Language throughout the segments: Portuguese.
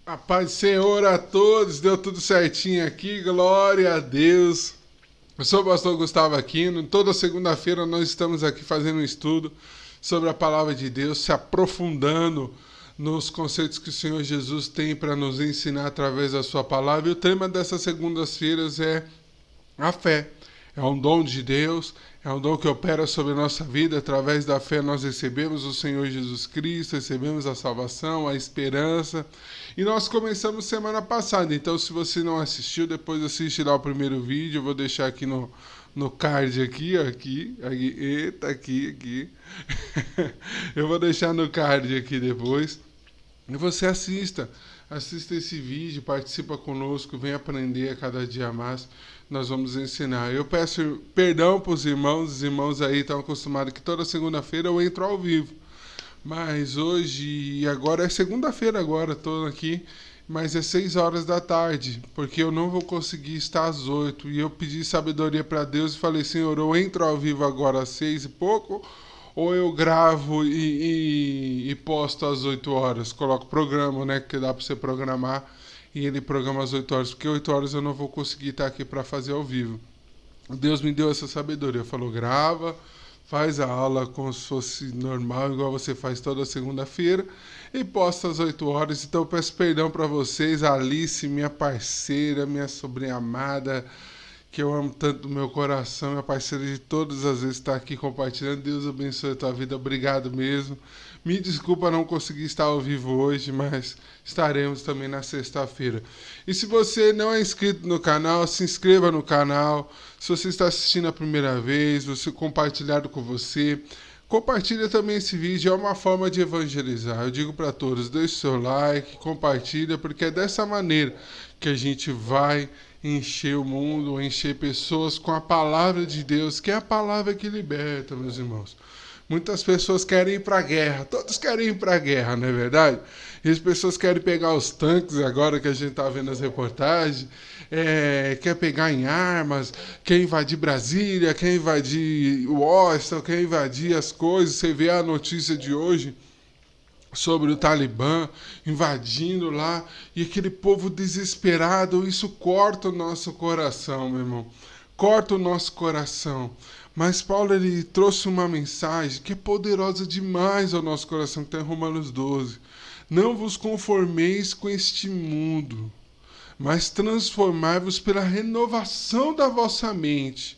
A paz do Senhor a todos, deu tudo certinho aqui, glória a Deus. Eu sou o pastor Gustavo Aquino, toda segunda-feira nós estamos aqui fazendo um estudo sobre a palavra de Deus, se aprofundando nos conceitos que o Senhor Jesus tem para nos ensinar através da sua palavra. E o tema dessas segundas-feiras é a fé. É um dom de Deus, é um dom que opera sobre a nossa vida. Através da fé nós recebemos o Senhor Jesus Cristo, recebemos a salvação, a esperança. E nós começamos semana passada, então se você não assistiu, depois assiste lá o primeiro vídeo. Eu vou deixar aqui no card aqui, ó, aqui, eita, aqui. Eu vou deixar no card aqui depois. E você assista esse vídeo, participa conosco, vem aprender a cada dia mais. Nós vamos ensinar. Eu peço perdão para os irmãos aí estão acostumados que toda segunda-feira eu entro ao vivo. Mas hoje, e agora é segunda-feira agora, estou aqui, mas é 6 horas da tarde, porque eu não vou conseguir estar às 8. E eu pedi sabedoria para Deus e falei, Senhor, eu entro ao vivo agora às 6 e pouco, ou eu gravo e posto às 8 horas. Coloco programa, né, que dá para você programar, e ele programa às 8 horas, porque 8 horas eu não vou conseguir estar aqui para fazer ao vivo. Deus me deu essa sabedoria, falou, grava, faz a aula como se fosse normal, igual você faz toda segunda-feira, e posta às 8 horas. Então eu peço perdão para vocês, Alice, minha parceira, minha sobrinha amada, que eu amo tanto do meu coração, minha parceira de todas as vezes está aqui compartilhando. Deus abençoe a tua vida, obrigado mesmo. Me desculpa não conseguir estar ao vivo hoje, mas estaremos também na sexta-feira. E se você não é inscrito no canal, se inscreva no canal. Se você está assistindo a primeira vez, você compartilhado com você, compartilha também esse vídeo, é uma forma de evangelizar. Eu digo para todos, deixe seu like, compartilha, porque é dessa maneira que a gente vai encher o mundo, encher pessoas com a palavra de Deus, que é a palavra que liberta, meus irmãos. Muitas pessoas querem ir para a guerra, todos querem ir para a guerra, não é verdade? E as pessoas querem pegar os tanques, agora que a gente está vendo as reportagens, quer pegar em armas, quer invadir Brasília, quer invadir Washington, quer invadir as coisas. Você vê a notícia de hoje sobre o Talibã invadindo lá, e aquele povo desesperado. Isso corta o nosso coração, meu irmão, corta o nosso coração. Mas Paulo, ele trouxe uma mensagem que é poderosa demais ao nosso coração, que está em Romanos 12. Não vos conformeis com este mundo, mas transformai-vos pela renovação da vossa mente.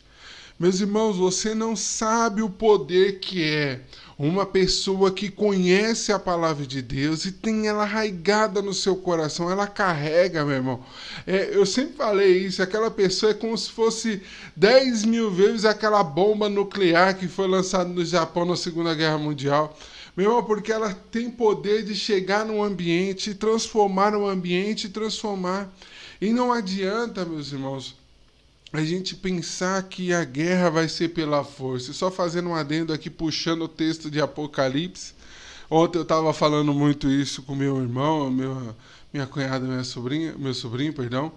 Meus irmãos, você não sabe o poder que é uma pessoa que conhece a palavra de Deus e tem ela arraigada no seu coração, ela carrega, meu irmão. Eu sempre falei isso, aquela pessoa é como se fosse 10 mil vezes aquela bomba nuclear que foi lançada no Japão na Segunda Guerra Mundial. Meu irmão, porque ela tem poder de chegar num ambiente, transformar o ambiente, transformar. E não adianta, meus irmãos, a gente pensar que a guerra vai ser pela força. Só fazendo um adendo aqui, puxando o texto de Apocalipse. Ontem eu estava falando muito isso com meu irmão, minha cunhada, meu sobrinho, perdão.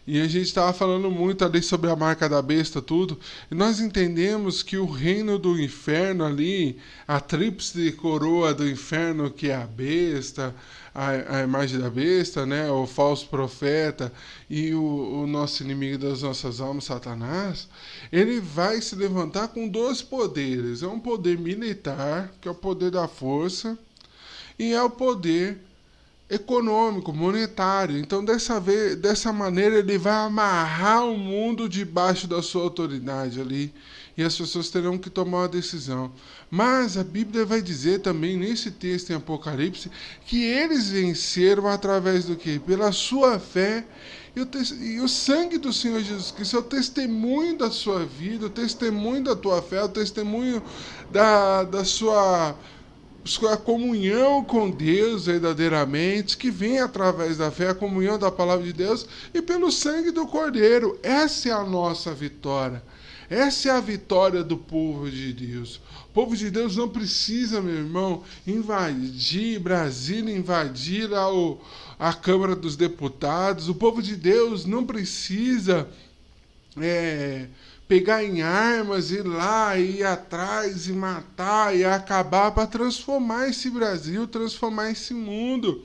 E a gente estava falando muito ali sobre a marca da besta, tudo. E nós entendemos que o reino do inferno ali, a tríplice coroa do inferno, que é a besta, a imagem da besta, né, o falso profeta e o nosso inimigo das nossas almas, Satanás, ele vai se levantar com 2 poderes. É um poder militar, que é o poder da força, e é o poder econômico, monetário. Então, dessa maneira, ele vai amarrar o mundo debaixo da sua autoridade ali, e as pessoas terão que tomar uma decisão. Mas a Bíblia vai dizer também, nesse texto em Apocalipse, que eles venceram através do quê? Pela sua fé e o sangue do Senhor Jesus Cristo. É o testemunho da sua vida, o testemunho da tua fé, o testemunho da sua a comunhão com Deus verdadeiramente, que vem através da fé, a comunhão da palavra de Deus e pelo sangue do Cordeiro. Essa é a nossa vitória. Essa é a vitória do povo de Deus. O povo de Deus não precisa, meu irmão, invadir Brasília, invadir a Câmara dos Deputados. O povo de Deus não precisa pegar em armas, ir lá, ir atrás e matar e acabar para transformar esse Brasil, transformar esse mundo.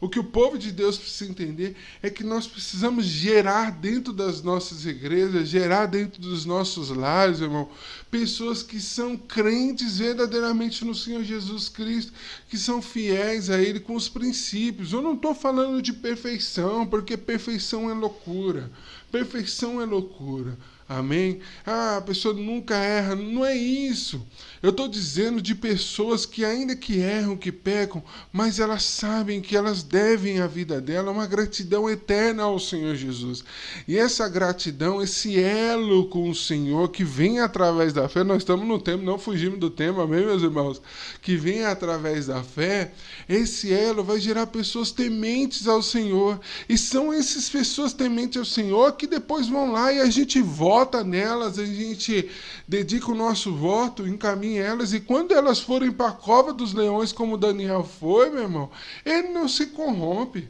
O que o povo de Deus precisa entender é que nós precisamos gerar dentro das nossas igrejas, gerar dentro dos nossos lares, irmão, pessoas que são crentes verdadeiramente no Senhor Jesus Cristo, que são fiéis a Ele com os princípios. Eu não estou falando de perfeição, porque perfeição é loucura. Perfeição é loucura. Amém? A pessoa nunca erra. Não é isso. Eu estou dizendo de pessoas que ainda que erram, que pecam, mas elas sabem que elas devem a vida dela uma gratidão eterna ao Senhor Jesus. E essa gratidão, esse elo com o Senhor que vem através da fé, nós estamos no tempo, não fugimos do tema, amém, meus irmãos? Que vem através da fé, esse elo vai gerar pessoas tementes ao Senhor. E são essas pessoas tementes ao Senhor que depois vão lá e a gente vota nelas, a gente dedica o nosso voto, encaminha elas, e quando elas forem para a cova dos leões, como Daniel foi, meu irmão, ele não se corrompe.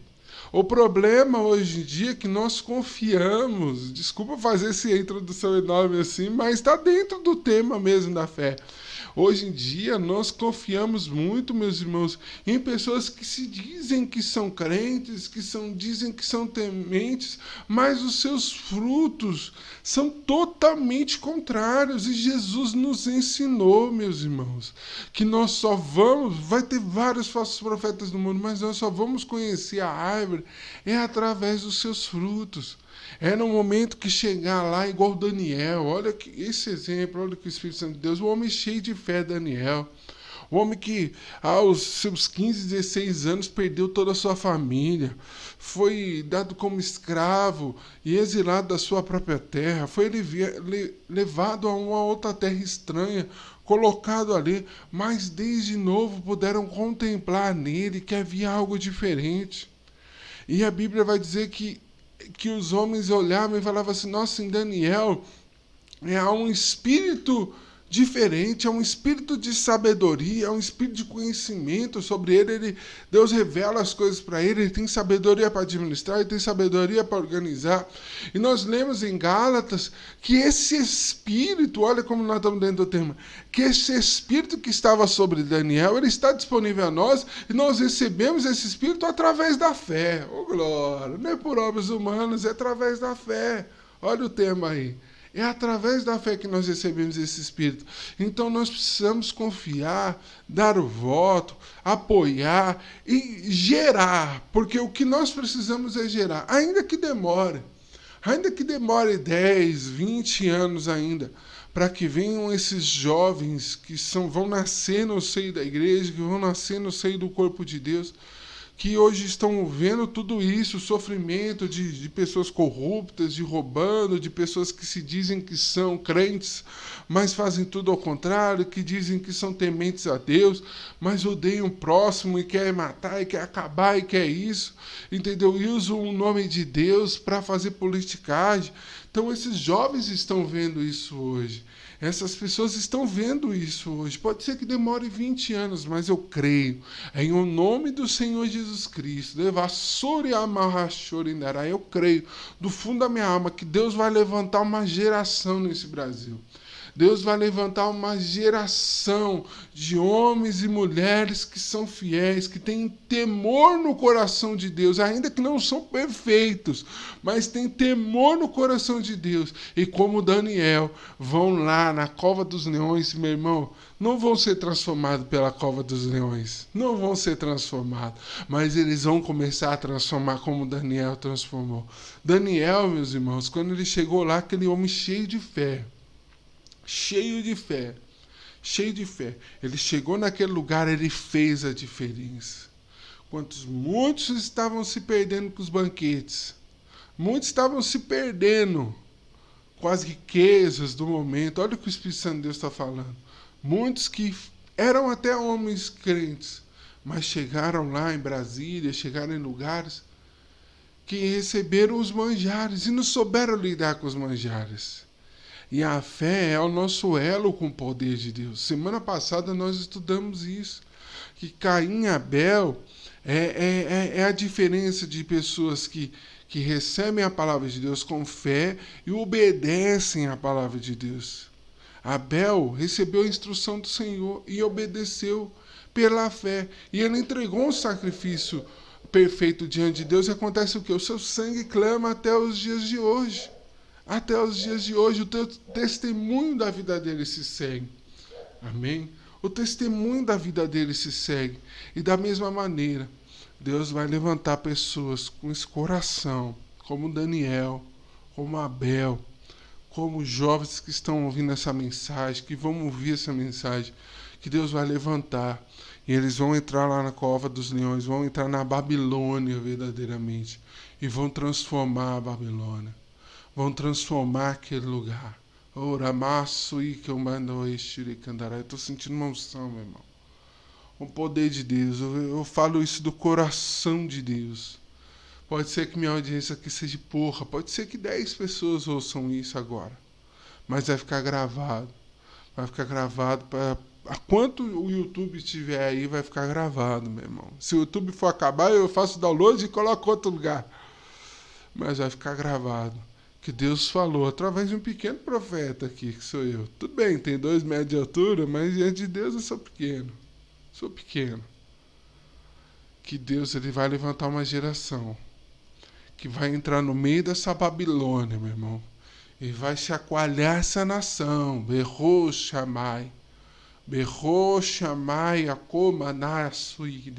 O problema hoje em dia é que nós confiamos, desculpa fazer essa introdução enorme assim, mas está dentro do tema mesmo da fé. Hoje em dia nós confiamos muito, meus irmãos, em pessoas que se dizem que são crentes, dizem que são tementes, mas os seus frutos são totalmente contrários. E Jesus nos ensinou, meus irmãos, que nós só vai ter vários falsos profetas no mundo, mas nós só vamos conhecer a árvore através dos seus frutos. É no momento que chegar lá, igual Daniel, olha que esse exemplo, olha que o Espírito Santo de Deus, o homem cheio de fé, Daniel. O homem que aos seus 15, 16 anos perdeu toda a sua família, foi dado como escravo e exilado da sua própria terra, foi levado a uma outra terra estranha, colocado ali, mas desde novo puderam contemplar nele que havia algo diferente. E a Bíblia vai dizer que os homens olhavam e falavam assim, nossa, em Daniel há um espírito diferente, é um espírito de sabedoria, é um espírito de conhecimento sobre ele. Deus revela as coisas para ele tem sabedoria para administrar, ele tem sabedoria para organizar. E nós lemos em Gálatas que esse espírito, olha como nós estamos dentro do tema, que esse espírito que estava sobre Daniel, ele está disponível a nós, e nós recebemos esse espírito através da fé. Oh, glória! Não é por obras humanas, é através da fé. Olha o tema aí. É através da fé que nós recebemos esse Espírito. Então nós precisamos confiar, dar o voto, apoiar e gerar. Porque o que nós precisamos é gerar, ainda que demore 10, 20 anos ainda, para que venham esses jovens que vão nascer no seio da igreja, que vão nascer no seio do corpo de Deus, que hoje estão vendo tudo isso, o sofrimento de pessoas corruptas, de roubando, de pessoas que se dizem que são crentes, mas fazem tudo ao contrário, que dizem que são tementes a Deus, mas odeiam o próximo e querem matar, e quer acabar, e quer isso, entendeu? E usam o nome de Deus para fazer politicagem. Então esses jovens estão vendo isso hoje. Essas pessoas estão vendo isso hoje. Pode ser que demore 20 anos, mas eu creio em o nome do Senhor Jesus Cristo. Eu creio do fundo da minha alma que Deus vai levantar uma geração nesse Brasil. Deus vai levantar uma geração de homens e mulheres que são fiéis, que têm temor no coração de Deus, ainda que não são perfeitos, mas têm temor no coração de Deus. E como Daniel, vão lá na cova dos leões, meu irmão, não vão ser transformados pela cova dos leões, não vão ser transformados, mas eles vão começar a transformar como Daniel transformou. Daniel, meus irmãos, quando ele chegou lá, aquele homem cheio de fé, ele chegou naquele lugar, ele fez a diferença. Muitos estavam se perdendo com os banquetes, muitos estavam se perdendo com as riquezas do momento. Olha o que o Espírito Santo de Deus está falando. Muitos que eram até homens crentes, mas chegaram lá em Brasília, chegaram em lugares que receberam os manjares e não souberam lidar com os manjares. E a fé é o nosso elo com o poder de Deus. Semana passada nós estudamos isso, que Caim e Abel é a diferença de pessoas que recebem a palavra de Deus com fé e obedecem à palavra de Deus. Abel recebeu a instrução do Senhor e obedeceu pela fé. E ele entregou um sacrifício perfeito diante de Deus, acontece o quê? O seu sangue clama até os dias de hoje. Até os dias de hoje, o teu testemunho da vida dele se segue. Amém? O testemunho da vida dele se segue. E da mesma maneira, Deus vai levantar pessoas com esse coração, como Daniel, como Abel, como jovens que estão ouvindo essa mensagem, que vão ouvir essa mensagem, que Deus vai levantar. E eles vão entrar lá na cova dos leões, vão entrar na Babilônia verdadeiramente. E vão transformar a Babilônia. Vão transformar aquele lugar. Oramaço e que eu mando candará. Eu estou sentindo uma unção, meu irmão. O poder de Deus. Eu falo isso do coração de Deus. Pode ser que minha audiência aqui seja porra. Pode ser que 10 pessoas ouçam isso agora. Mas vai ficar gravado. Vai ficar gravado para... Quanto o YouTube estiver aí, vai ficar gravado, meu irmão. Se o YouTube for acabar, eu faço download e coloco em outro lugar. Mas vai ficar gravado. Que Deus falou através de um pequeno profeta aqui, que sou eu. Tudo bem, tem 2 metros de altura, mas diante de Deus eu sou pequeno. Sou pequeno. Que Deus ele vai levantar uma geração que vai entrar no meio dessa Babilônia, meu irmão. E vai chacoalhar essa nação. Berro chamai. Berro chamai a comanasui.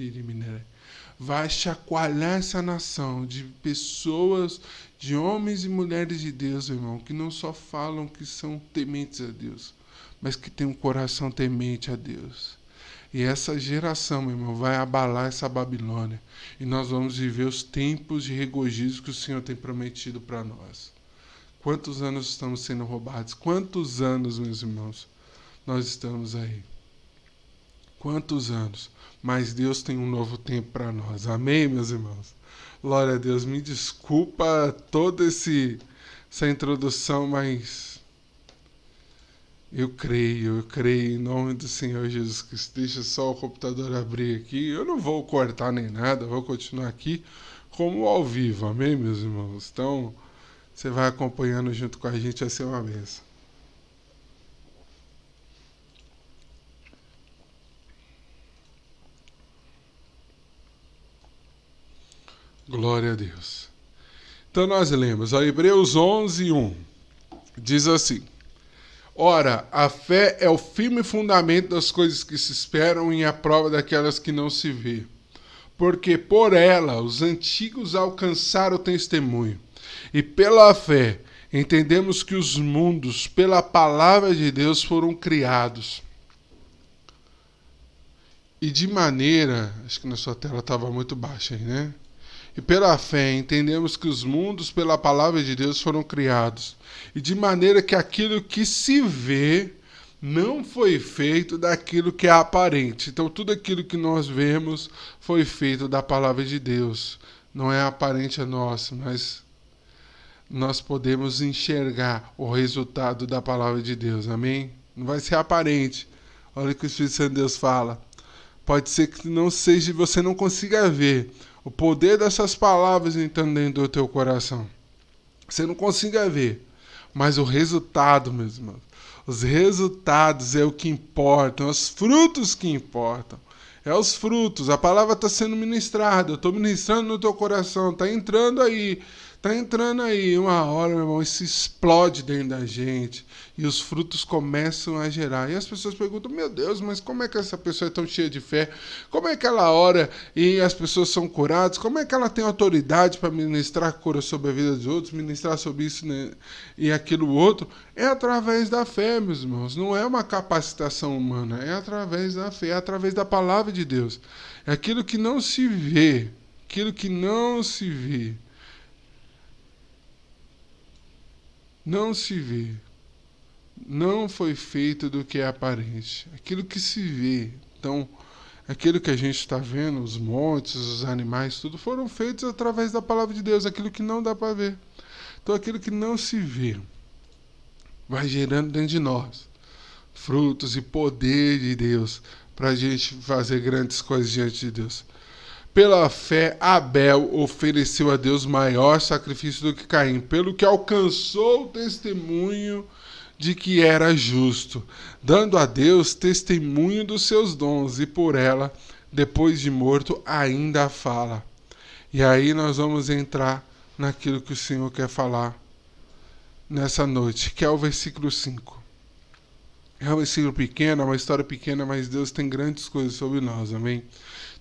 Vai chacoalhar essa nação de pessoas, de homens e mulheres de Deus, meu irmão, que não só falam que são tementes a Deus, mas que têm um coração temente a Deus. E essa geração, meu irmão, vai abalar essa Babilônia. E nós vamos viver os tempos de regozijo que o Senhor tem prometido para nós. Quantos anos estamos sendo roubados? Quantos anos, meus irmãos, nós estamos aí? Quantos anos? Mas Deus tem um novo tempo para nós. Amém, meus irmãos? Glória a Deus. Me desculpa toda essa introdução, mas eu creio em nome do Senhor Jesus Cristo. Deixa só o computador abrir aqui. Eu não vou cortar nem nada, vou continuar aqui como ao vivo. Amém, meus irmãos? Então, você vai acompanhando junto com a gente, vai ser uma bênção. Glória a Deus. Então nós lemos, Hebreus 11, 1. Diz assim: Ora, a fé é o firme fundamento das coisas que se esperam e a prova daquelas que não se vê. Porque por ela os antigos alcançaram o testemunho. E pela fé entendemos que os mundos, pela palavra de Deus, foram criados. E de maneira... Acho que na sua tela estava muito baixa aí, né? E pela fé entendemos que os mundos pela palavra de Deus foram criados. E de maneira que aquilo que se vê não foi feito daquilo que é aparente. Então tudo aquilo que nós vemos foi feito da palavra de Deus. Não é aparente a nós, mas nós podemos enxergar o resultado da palavra de Deus. Amém? Não vai ser aparente. Olha o que o Espírito Santo de Deus fala. Pode ser que não seja, você não consiga ver o poder dessas palavras entrando dentro do teu coração. Você não consiga ver. Mas o resultado, meus irmãos, os resultados é o que importa, os frutos que importam. É os frutos, a palavra está sendo ministrada, eu estou ministrando no teu coração, está entrando aí, uma hora, meu irmão, isso explode dentro da gente e os frutos começam a gerar. E as pessoas perguntam, meu Deus, mas como é que essa pessoa é tão cheia de fé? Como é que ela ora e as pessoas são curadas? Como é que ela tem autoridade para ministrar cura sobre a vida dos outros, ministrar sobre isso, né, e aquilo outro? É através da fé, meus irmãos, não é uma capacitação humana, é através da fé, é através da palavra de Deus. É aquilo que não se vê, aquilo que não se vê. Não se vê, não foi feito do que é aparente, aquilo que se vê. Então, aquilo que a gente está vendo, os montes, os animais, tudo foram feitos através da palavra de Deus, aquilo que não dá para ver. Então, aquilo que não se vê vai gerando dentro de nós frutos e poder de Deus para a gente fazer grandes coisas diante de Deus. Pela fé, Abel ofereceu a Deus maior sacrifício do que Caim, pelo que alcançou o testemunho de que era justo, dando a Deus testemunho dos seus dons, e por ela, depois de morto, ainda fala. E aí nós vamos entrar naquilo que o Senhor quer falar nessa noite, que é o versículo 5. É um versículo pequeno, é uma história pequena, mas Deus tem grandes coisas sobre nós, amém?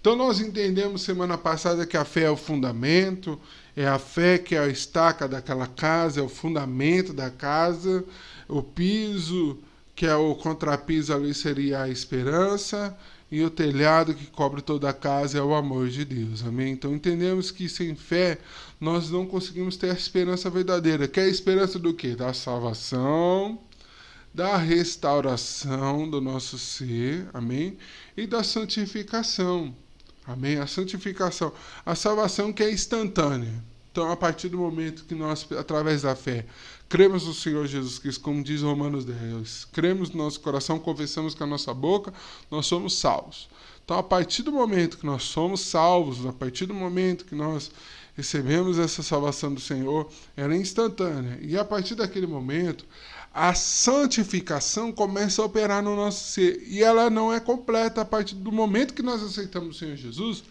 Então nós entendemos semana passada que a fé é o fundamento, é a fé que é a estaca daquela casa, é o fundamento da casa, o piso, que é o contrapiso ali seria a esperança, e o telhado que cobre toda a casa é o amor de Deus, amém? Então entendemos que sem fé nós não conseguimos ter a esperança verdadeira, que é a esperança do quê? Da salvação, da restauração do nosso ser, amém? E da santificação, amém? A santificação, a salvação que é instantânea. Então, a partir do momento que nós, através da fé, cremos no Senhor Jesus Cristo, como diz Romanos 10, cremos no nosso coração, confessamos com a nossa boca, nós somos salvos. Então, a partir do momento que nós somos salvos, a partir do momento que nós recebemos essa salvação do Senhor, ela é instantânea. E a partir daquele momento, a santificação começa a operar no nosso ser. E ela não é completa a partir do momento que nós aceitamos o Senhor Jesus.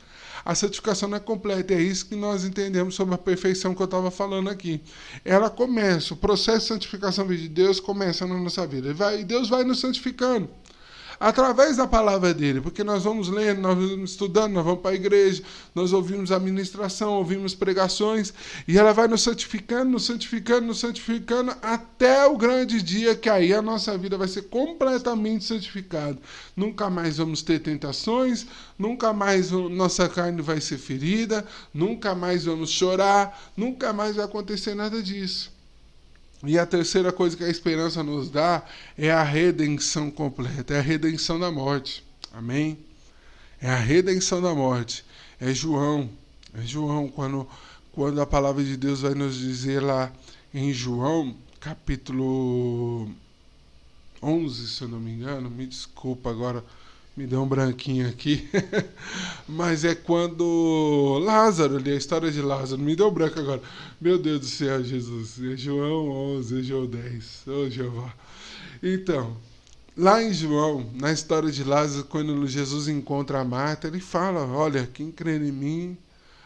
A santificação não é completa. É isso que nós entendemos sobre a perfeição que eu estava falando aqui. Ela começa, o processo de santificação de Deus começa na nossa vida. E Deus vai nos santificando através da palavra dele, porque nós vamos lendo, nós vamos estudando, nós vamos para a igreja, nós ouvimos a ministração, ouvimos pregações, e ela vai nos santificando, nos santificando, nos santificando, até o grande dia que aí a nossa vida vai ser completamente santificada. Nunca mais vamos ter tentações, nunca mais nossa carne vai ser ferida, nunca mais vamos chorar, nunca mais vai acontecer nada disso. E a terceira coisa que a esperança nos dá é a redenção completa, é a redenção da morte. Amém? É a redenção da morte. É João quando a palavra de Deus vai nos dizer lá em João, capítulo 11, se eu não me engano, me desculpa agora, me deu um branquinho aqui, mas é quando Lázaro, ali, a história de Lázaro, me deu branco agora, meu Deus do céu, Jesus, é João 11, é João 10, ô Jeová. Então, lá em João, na história de Lázaro, quando Jesus encontra a Marta, ele fala, olha, quem crê em mim,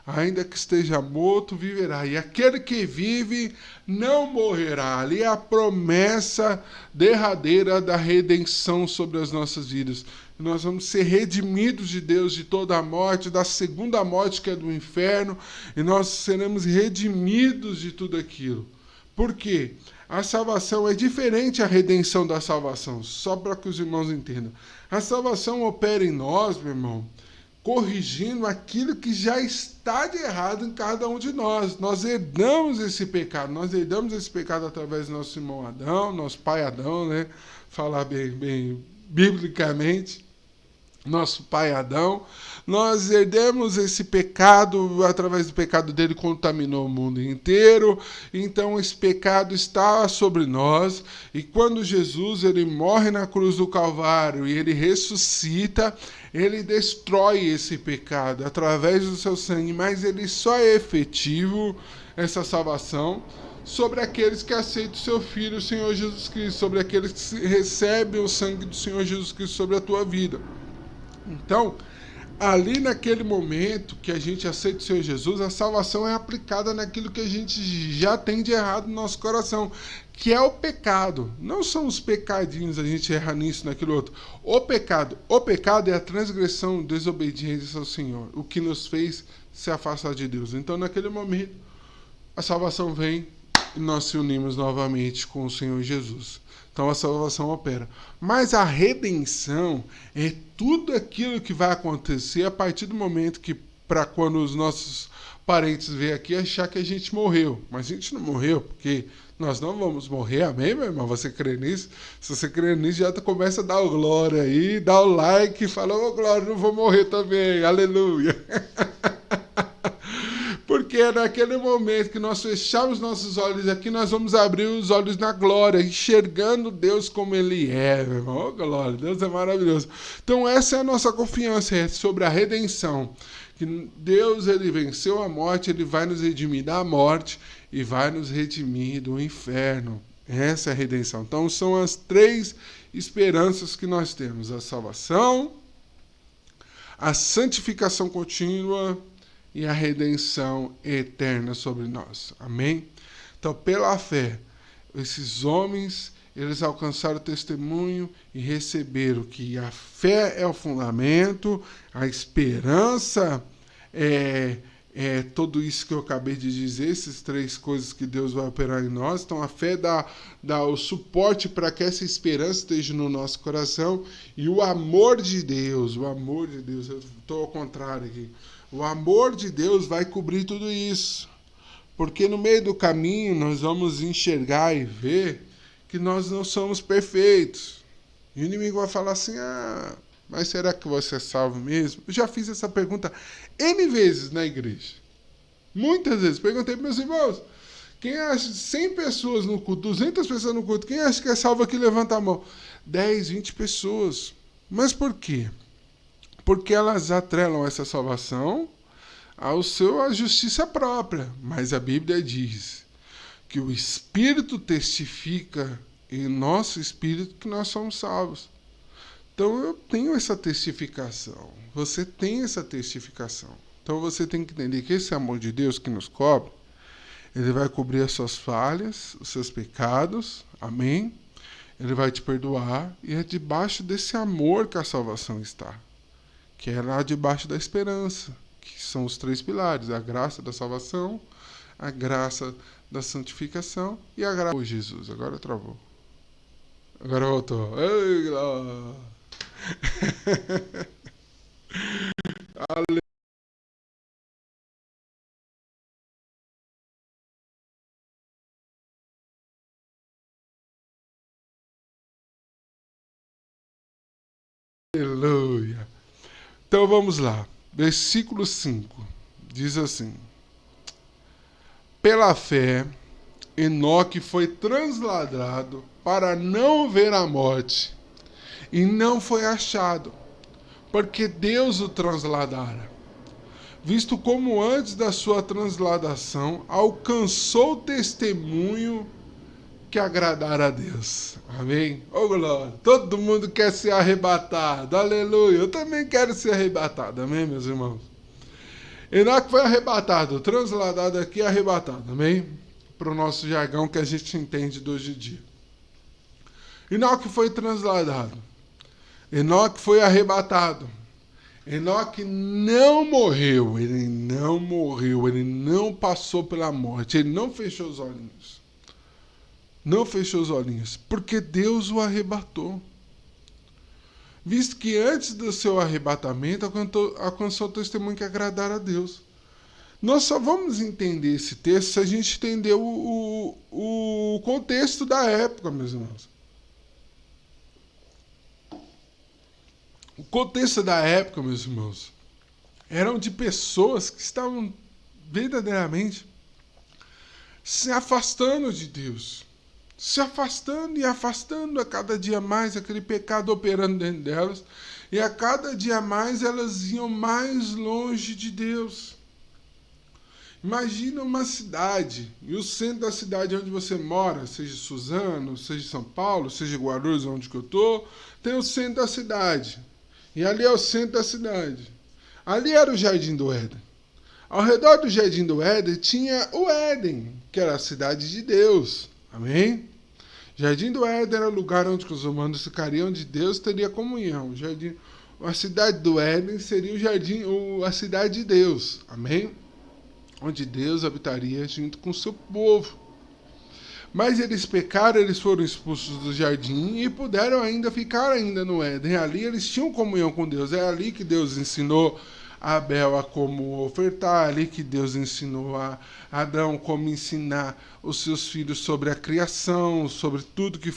ainda que esteja morto, viverá. E aquele que vive não morrerá. Ali é a promessa derradeira da redenção sobre as nossas vidas. Nós vamos ser redimidos de Deus de toda a morte, da segunda morte que é do inferno, e nós seremos redimidos de tudo aquilo. Por quê? A salvação é diferente a redenção da salvação, só para que os irmãos entendam. A salvação opera em nós, meu irmão, corrigindo aquilo que já está de errado em cada um de nós. Nós herdamos esse pecado através do nosso irmão Adão, nosso pai Adão, né? Falar bem biblicamente, nosso pai Adão. Nós herdamos esse pecado, através do pecado dele contaminou o mundo inteiro, então esse pecado está sobre nós, e quando Jesus ele morre na cruz do Calvário e ele ressuscita, ele destrói esse pecado através do seu sangue, mas ele só é efetivo, essa salvação, sobre aqueles que aceitam o seu Filho, o Senhor Jesus Cristo, sobre aqueles que recebem o sangue do Senhor Jesus Cristo sobre a tua vida. Então, ali naquele momento que a gente aceita o Senhor Jesus, a salvação é aplicada naquilo que a gente já tem de errado no nosso coração, que é o pecado. Não são os pecadinhos, a gente erra nisso, naquilo outro. O pecado é a transgressão, desobediência ao Senhor, o que nos fez se afastar de Deus. Então, naquele momento, a salvação vem e nós se unimos novamente com o Senhor Jesus. Então a salvação opera. Mas a redenção é tudo aquilo que vai acontecer a partir do momento que, para quando os nossos parentes vêm aqui achar que a gente morreu. Mas a gente não morreu, porque nós não vamos morrer, amém, meu irmão? Você crê nisso? Se você crê nisso, já começa a dar o glória aí, dá o like e fala, ô glória, não vou morrer também, aleluia. Porque é naquele momento que nós fechamos nossos olhos aqui, nós vamos abrir os olhos na glória, enxergando Deus como Ele é, meu irmão. Oh, glória, Deus é maravilhoso. Então essa é a nossa confiança, é sobre a redenção. Que Deus, Ele venceu a morte, Ele vai nos redimir da morte e vai nos redimir do inferno. Essa é a redenção. Então são as três esperanças que nós temos: a salvação, a santificação contínua e a redenção eterna sobre nós. Amém? Então, pela fé, esses homens, eles alcançaram o testemunho e receberam que a fé é o fundamento, a esperança é tudo isso que eu acabei de dizer, essas três coisas que Deus vai operar em nós. Então a fé dá o suporte para que essa esperança esteja no nosso coração. E o amor de Deus, eu estou ao contrário aqui. O amor de Deus vai cobrir tudo isso. Porque no meio do caminho nós vamos enxergar e ver que nós não somos perfeitos. E o inimigo vai falar assim, mas será que você é salvo mesmo? Eu já fiz essa pergunta N vezes na igreja. Muitas vezes. Perguntei para meus irmãos, quem acha 100 pessoas no culto, 200 pessoas no culto, quem acha que é salvo aqui, levanta a mão. 10, 20 pessoas. Mas por quê? Porque elas atrelam essa salvação à justiça própria. Mas a Bíblia diz que o Espírito testifica em nosso espírito que nós somos salvos. Então eu tenho essa testificação. Você tem essa testificação. Então você tem que entender que esse amor de Deus que nos cobre, ele vai cobrir as suas falhas, os seus pecados. Amém? Ele vai te perdoar. E é debaixo desse amor que a salvação está. Que é lá debaixo da esperança. Que são os três pilares. A graça da salvação, a graça da santificação e a graça... Jesus, agora travou. Agora voltou. Ei, glória. Aleluia. Então vamos lá. Versículo 5. Diz assim: pela fé, Enoque foi transladado para não ver a morte, e não foi achado, porque Deus o transladara. Visto como antes da sua transladação alcançou o testemunho que agradara a Deus. Amém? Ô glória! Todo mundo quer ser arrebatado. Aleluia! Eu também quero ser arrebatado. Amém, meus irmãos? Enoque foi arrebatado. Transladado aqui, arrebatado. Amém? Para o nosso jargão que a gente entende de hoje em dia. Enoque foi transladado. Enoque foi arrebatado. Enoque não morreu. Ele não morreu. Ele não passou pela morte. Ele não fechou os olhinhos. Não fechou os olhinhos, porque Deus o arrebatou. Visto que antes do seu arrebatamento alcançou o testemunho que agradara a Deus. Nós só vamos entender esse texto se a gente entender o contexto da época, meus irmãos. O contexto da época, meus irmãos, eram de pessoas que estavam verdadeiramente se afastando de Deus. Se afastando e afastando a cada dia mais, aquele pecado operando dentro delas, e a cada dia mais elas iam mais longe de Deus. Imagina uma cidade, e o centro da cidade onde você mora, seja Suzano, seja São Paulo, seja Guarulhos, onde que eu estou, tem o centro da cidade. E ali é o centro da cidade. Ali era o Jardim do Éden. Ao redor do Jardim do Éden tinha o Éden, que era a cidade de Deus. Amém? Jardim do Éden era o lugar onde os humanos ficariam, onde Deus teria comunhão. A cidade do Éden seria a cidade de Deus. Amém? Onde Deus habitaria junto com o seu povo. Mas eles pecaram, eles foram expulsos do jardim e puderam ainda ficar no Éden. Ali eles tinham comunhão com Deus. É ali que Deus ensinou a Abel a como ofertar, ali que Deus ensinou a Adão como ensinar os seus filhos sobre a criação, sobre tudo que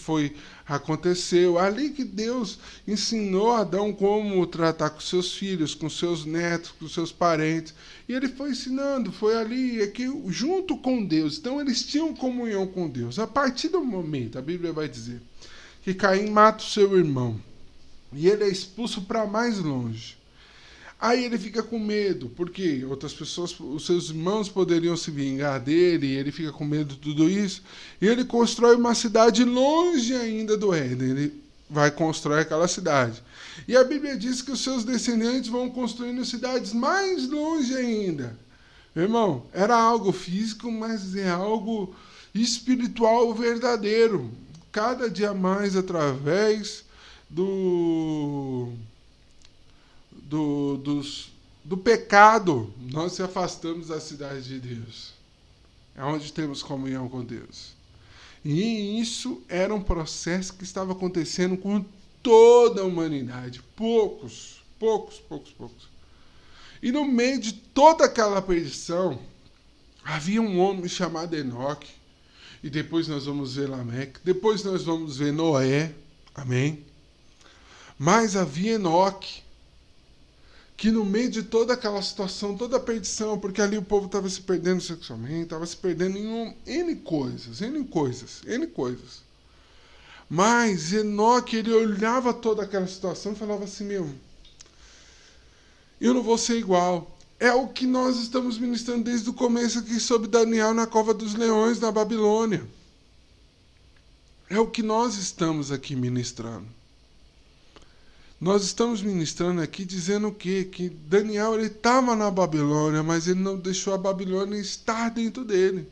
aconteceu. Ali que Deus ensinou a Adão como tratar com seus filhos, com seus netos, com seus parentes. E ele foi ensinando, foi ali, aqui, junto com Deus. Então eles tinham comunhão com Deus. A partir do momento, a Bíblia vai dizer, que Caim mata o seu irmão e ele é expulso para mais longe. Aí ele fica com medo, porque outras pessoas, os seus irmãos poderiam se vingar dele, e ele fica com medo de tudo isso, e ele constrói uma cidade longe ainda do Éden, ele vai construir aquela cidade. E a Bíblia diz que os seus descendentes vão construindo cidades mais longe ainda. Irmão, era algo físico, mas é algo espiritual verdadeiro. Cada dia mais através do, do, dos, do pecado, nós se afastamos da cidade de Deus. É onde temos comunhão com Deus. E isso era um processo que estava acontecendo com toda a humanidade. Poucos. E no meio de toda aquela perdição, havia um homem chamado Enoque. E depois nós vamos ver Lameque. Depois nós vamos ver Noé. Amém? Mas havia Enoque, que no meio de toda aquela situação, toda a perdição, porque ali o povo estava se perdendo sexualmente, estava se perdendo em N coisas. Mas Enoque, ele olhava toda aquela situação e falava assim, eu não vou ser igual. É o que nós estamos ministrando desde o começo aqui sobre Daniel na cova dos leões, na Babilônia. É o que nós estamos aqui ministrando. Nós estamos ministrando aqui dizendo o quê? Que Daniel estava na Babilônia, mas ele não deixou a Babilônia estar dentro dele.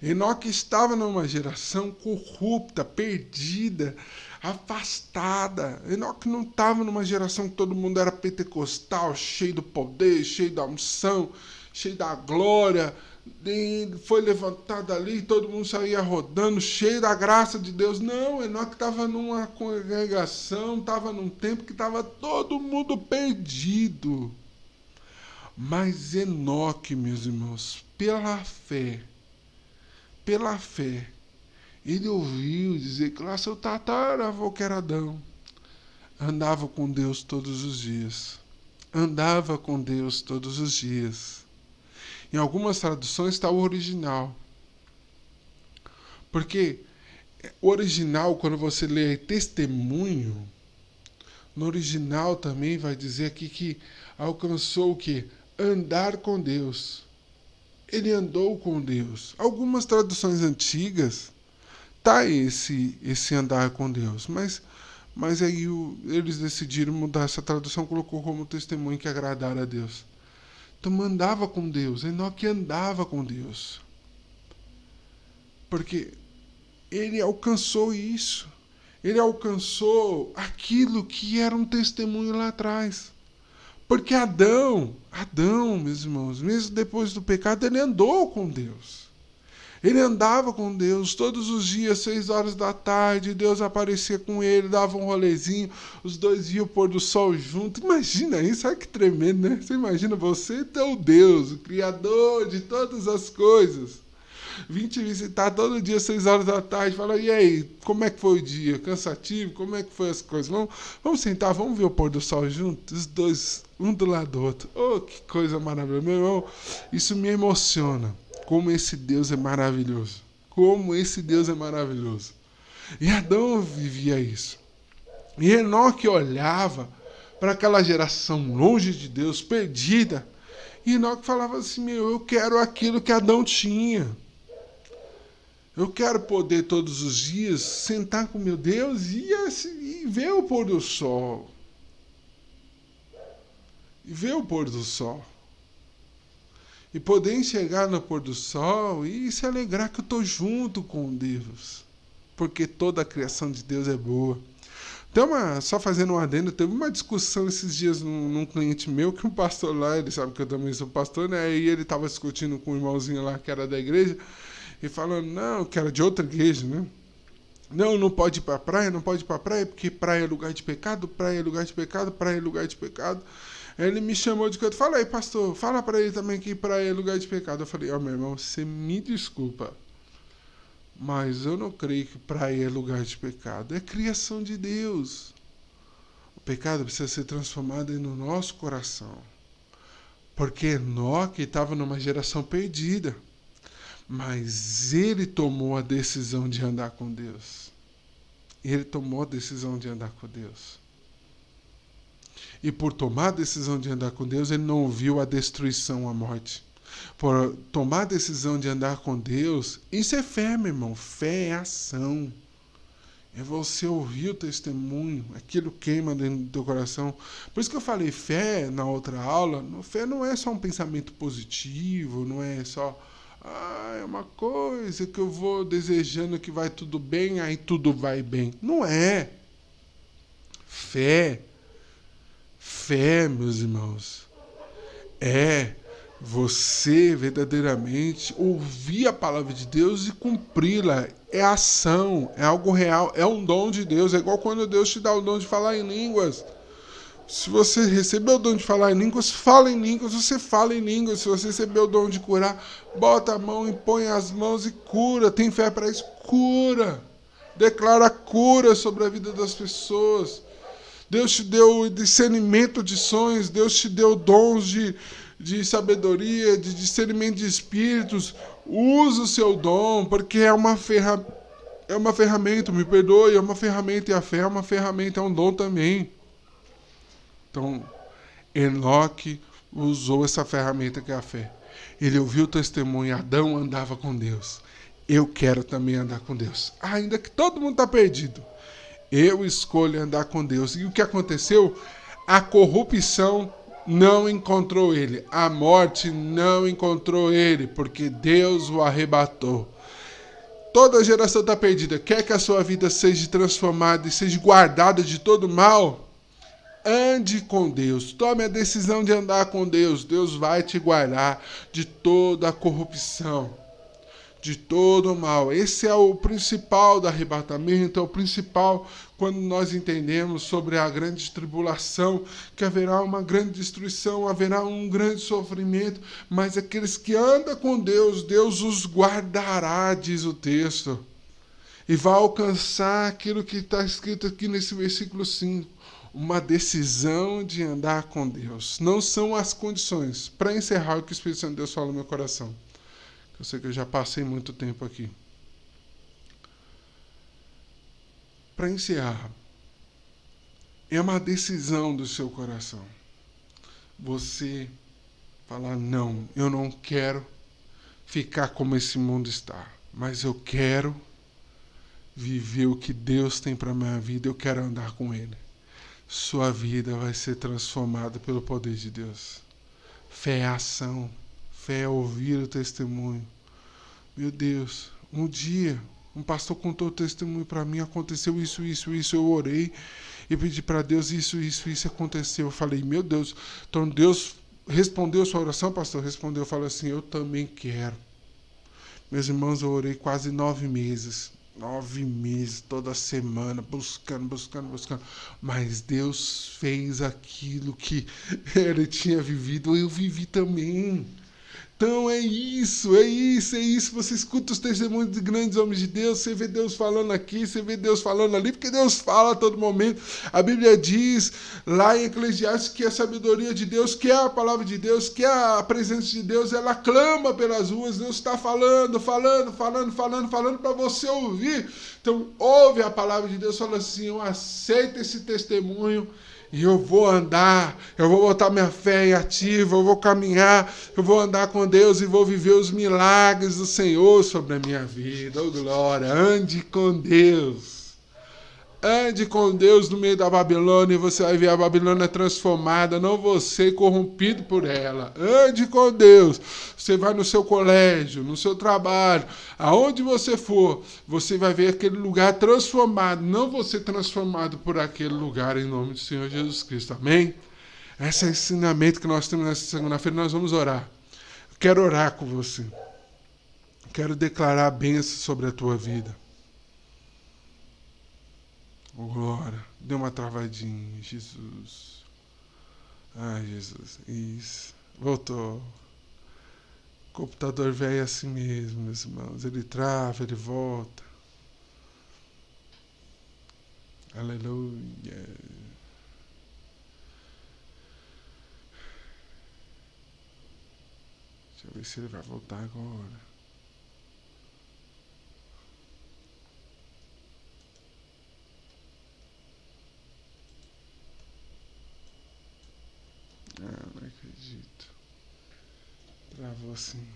Enoque estava numa geração corrupta, perdida, afastada. Enoque não estava numa geração que todo mundo era pentecostal, cheio do poder, cheio da unção, cheio da glória. Ele foi levantado ali, todo mundo saía rodando, cheio da graça de Deus. Não, Enoque estava numa congregação, estava num tempo que estava todo mundo perdido. Mas Enoque, meus irmãos, pela fé, ele ouviu dizer que lá seu tataravô, que era Adão, andava com Deus todos os dias. Em algumas traduções está o original. Porque o original, quando você lê testemunho, no original também vai dizer aqui que alcançou o quê? Andar com Deus. Ele andou com Deus. Algumas traduções antigas tá esse andar com Deus, mas aí eles decidiram mudar essa tradução, colocou como testemunho que agradara a Deus. Então andava com Deus, Enoque andava com Deus. Porque ele alcançou isso. Ele alcançou aquilo que era um testemunho lá atrás. Porque Adão, meus irmãos, mesmo depois do pecado, ele andou com Deus. Ele andava com Deus todos os dias, 6 horas da tarde, Deus aparecia com ele, dava um rolezinho, os dois iam pôr do sol junto. Imagina isso, olha que tremendo, né? Você imagina você e teu Deus, o Criador de todas as coisas. Vim te visitar todo dia, 6 horas da tarde, fala, e aí, como é que foi o dia? Cansativo? Como é que foi as coisas? Vamos sentar, vamos ver o pôr do sol juntos? Os dois, um do lado do outro. Oh, que coisa maravilhosa. Meu irmão, isso me emociona. Como esse Deus é maravilhoso. E Adão vivia isso. E Enoque olhava para aquela geração longe de Deus, perdida. E Enoque falava assim, eu quero aquilo que Adão tinha. Eu quero poder todos os dias sentar com meu Deus e ver o pôr do sol. E poder enxergar no pôr do sol e se alegrar que eu estou junto com Deus. Porque toda a criação de Deus é boa. Só fazendo um adendo, teve uma discussão esses dias num cliente meu, que um pastor lá, ele sabe que eu também sou pastor, né? E ele estava discutindo com um irmãozinho lá que era da igreja, e falando, não, que era de outra igreja, né? Não pode ir para praia, porque praia é lugar de pecado. Aí ele me chamou de canto, fala aí, pastor, fala para ele também que praia é lugar de pecado. Eu falei, meu irmão, você me desculpa, mas eu não creio que praia é lugar de pecado. É criação de Deus. O pecado precisa ser transformado no nosso coração. Porque Enoque estava numa geração perdida. Mas ele tomou a decisão de andar com Deus. E por tomar a decisão de andar com Deus, ele não viu a destruição, a morte. Por tomar a decisão de andar com Deus, isso é fé, meu irmão. Fé é ação. É você ouvir o testemunho, aquilo queima dentro do teu coração. Por isso que eu falei fé na outra aula. Fé não é só um pensamento positivo, não é só é uma coisa que eu vou desejando que vai tudo bem, aí tudo vai bem. Não é. Fé, meus irmãos, é você verdadeiramente ouvir a palavra de Deus e cumpri-la. É ação, é algo real, é um dom de Deus. É igual quando Deus te dá o dom de falar em línguas. Se você recebeu o dom de falar em línguas, fala em línguas, você fala em línguas. Se você recebeu o dom de curar, bota a mão, impõe as mãos e cura. Tem fé para isso? Cura. Declara cura sobre a vida das pessoas. Deus te deu discernimento de sonhos, Deus te deu dons de sabedoria, de discernimento de espíritos. Usa o seu dom, porque é uma ferramenta, me perdoe, é uma ferramenta, e a fé é uma ferramenta, é um dom também. Então, Enoque usou essa ferramenta que é a fé. Ele ouviu o testemunho, Adão andava com Deus. Eu quero também andar com Deus. Ainda que todo mundo está perdido. Eu escolho andar com Deus. E o que aconteceu? A corrupção não encontrou ele. A morte não encontrou ele, porque Deus o arrebatou. Toda geração está perdida. Quer que a sua vida seja transformada e seja guardada de todo mal? Ande com Deus. Tome a decisão de andar com Deus. Deus vai te guardar de toda a corrupção, de todo o mal. Esse é o principal do arrebatamento, é o principal quando nós entendemos sobre a grande tribulação, que haverá uma grande destruição, haverá um grande sofrimento, mas aqueles que andam com Deus, Deus os guardará, diz o texto, e vai alcançar aquilo que está escrito aqui nesse versículo 5. Uma decisão de andar com Deus. Não são as condições. Para encerrar o que o Espírito Santo de Deus fala no meu coração. Eu sei que eu já passei muito tempo aqui. Para encerrar, é uma decisão do seu coração. Você falar, não, eu não quero ficar como esse mundo está, mas eu quero viver o que Deus tem para a minha vida, eu quero andar com Ele. Sua vida vai ser transformada pelo poder de Deus. Fé é ação, fé é ouvir o testemunho. Meu Deus, um dia um pastor contou o testemunho para mim, aconteceu isso, eu orei e pedi para Deus isso aconteceu. Eu falei, meu Deus, então Deus respondeu a sua oração, pastor? Respondeu, eu falei assim, eu também quero. Meus irmãos, eu orei quase 9 meses. 9 meses, toda semana, buscando. Mas Deus fez aquilo que ele tinha vivido, eu vivi também. Então é isso. Você escuta os testemunhos de grandes homens de Deus, você vê Deus falando aqui, você vê Deus falando ali, porque Deus fala a todo momento. A Bíblia diz lá em Eclesiastes que a sabedoria de Deus, que é a palavra de Deus, que é a presença de Deus, ela clama pelas ruas. Deus está falando para você ouvir. Então ouve a palavra de Deus, fala assim, eu aceito esse testemunho. E eu vou andar, eu vou botar minha fé em ativa, eu vou caminhar, eu vou andar com Deus e vou viver os milagres do Senhor sobre a minha vida. Oh, glória! Ande com Deus. Ande com Deus no meio da Babilônia e você vai ver a Babilônia transformada, não você corrompido por ela. Ande com Deus. Você vai no seu colégio, no seu trabalho, aonde você for, você vai ver aquele lugar transformado, não você transformado por aquele lugar, em nome do Senhor Jesus Cristo. Amém? Esse é o ensinamento que nós temos nessa segunda-feira. Nós vamos orar. Eu quero orar com você. Quero declarar a bênção sobre a tua vida. Oh, glória. Deu uma travadinha, Jesus. Ai, Jesus. Isso. Voltou. O computador velho é assim mesmo, meus irmãos. Ele trava, ele volta. Aleluia. Deixa eu ver se ele vai voltar agora. Ah, não acredito. Travou assim.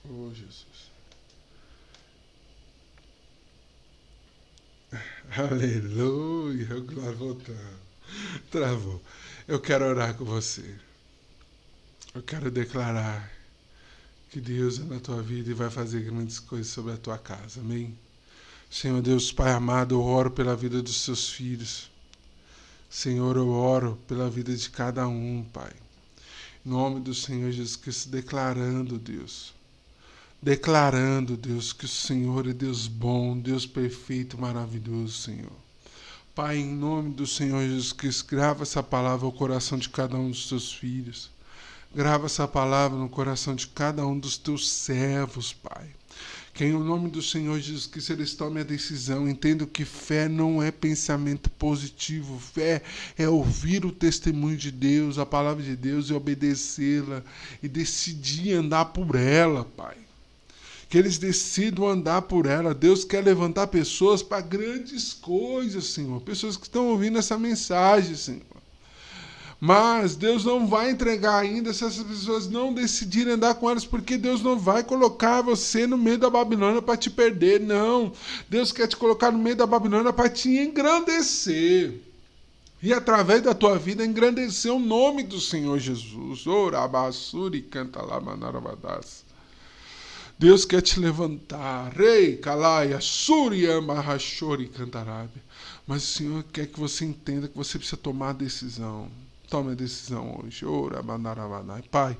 Oh, Jesus. Aleluia, glória, voltando. Travou. Eu quero orar com você. Eu quero declarar que Deus é na tua vida e vai fazer grandes coisas sobre a tua casa. Amém? Senhor Deus, Pai amado, eu oro pela vida dos seus filhos. Senhor, eu oro pela vida de cada um, Pai. Em nome do Senhor Jesus Cristo, declarando, Deus, que o Senhor é Deus bom, Deus perfeito, maravilhoso, Senhor. Pai, em nome do Senhor Jesus Cristo, grava essa palavra ao coração de cada um dos teus filhos. Grava essa palavra no coração de cada um dos teus servos, Pai. Que em nome do Senhor Jesus Cristo eles tomem a decisão. Entendo que fé não é pensamento positivo. Fé é ouvir o testemunho de Deus, a palavra de Deus e obedecê-la. E decidir andar por ela, Pai. Que eles decidam andar por ela. Deus quer levantar pessoas para grandes coisas, Senhor. Pessoas que estão ouvindo essa mensagem, Senhor. Mas Deus não vai entregar ainda se essas pessoas não decidirem andar com elas, porque Deus não vai colocar você no meio da Babilônia para te perder, não. Deus quer te colocar no meio da Babilônia para te engrandecer. E através da tua vida engrandecer o nome do Senhor Jesus. Orabassuri canta lá manarabadas. Deus quer te levantar. Rei, Kalaia, Suriyama, Hashori, Cantarábia. Mas o Senhor quer que você entenda que você precisa tomar a decisão. Tome a decisão hoje. Pai,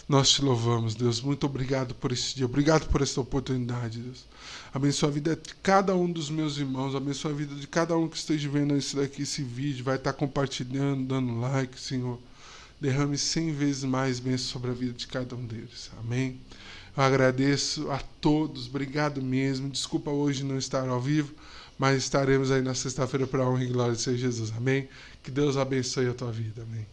nós te louvamos, Deus. Muito obrigado por esse dia. Obrigado por essa oportunidade, Deus. Abençoa a vida de cada um dos meus irmãos. Abençoa a vida de cada um que esteja vendo esse vídeo. Vai estar compartilhando, dando like, Senhor. Derrame 100 vezes mais bênçãos sobre a vida de cada um deles. Amém. Eu agradeço a todos. Obrigado mesmo. Desculpa hoje não estar ao vivo, mas estaremos aí na sexta-feira para a honra e glória de ser Jesus. Amém? Que Deus abençoe a tua vida. Amém.